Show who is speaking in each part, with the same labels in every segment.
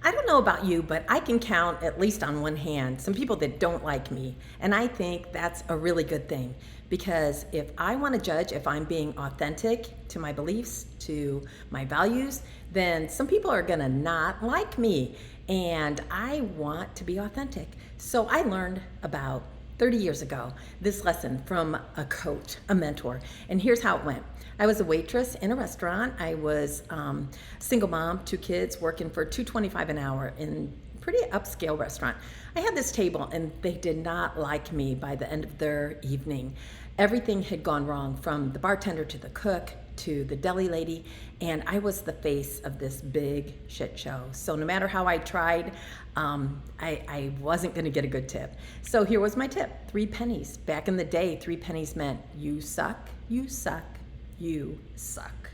Speaker 1: I don't know about you, but I can count at least on one hand some people that don't like me. And I think that's a really good thing because if I want to judge if I'm being authentic to my beliefs, to my values, then some people are going to not like me. And I want to be authentic. So I learned about 30 years ago this lesson from a coach, a mentor. And here's how it went. I was a waitress in a restaurant. I was single mom, 2 kids, working for $2.25 an hour in a pretty upscale restaurant. I had this table and they did not like me by the end of their evening. Everything had gone wrong, from the bartender to the cook to the deli lady, and I was the face of this big shit show. So no matter how I tried, I wasn't going to get a good tip. So here was my tip: 3 pennies. Back in the day, 3 pennies meant you suck, you suck, you suck.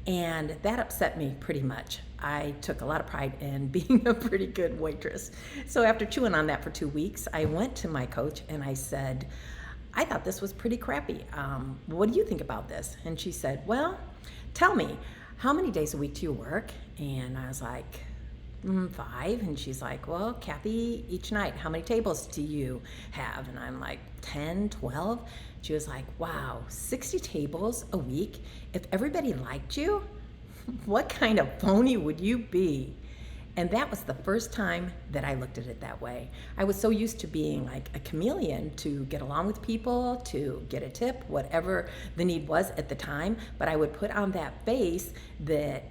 Speaker 1: And that upset me pretty much. I took a lot of pride in being a pretty good waitress. So after chewing on that for 2 weeks, I went to my coach and I said, I thought this was pretty crappy. What do you think about this? And she said, well, tell me, how many days a week do you work? And I was like, 5. And she's like, well, Cathy, each night, how many tables do you have? And I'm like, 10, 12. She was like, wow, 60 tables a week? If everybody liked you, what kind of phony would you be? And that was the first time that I looked at it that way. I was so used to being like a chameleon, to get along with people, to get a tip, whatever the need was at the time. But I would put on that face that,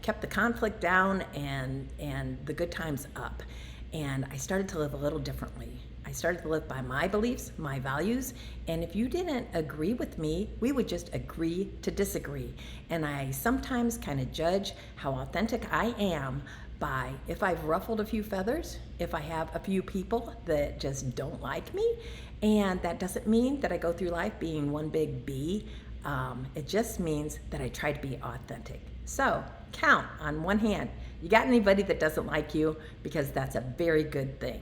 Speaker 1: kept the conflict down and the good times up. And I started to live a little differently. I started to live by my beliefs, my values, and if you didn't agree with me, we would just agree to disagree. And I sometimes kind of judge how authentic I am by if I've ruffled a few feathers, if I have a few people that just don't like me. And that doesn't mean that I go through life being one big B. It just means that I try to be authentic. So count on one hand. You got anybody that doesn't like you? Because that's a very good thing.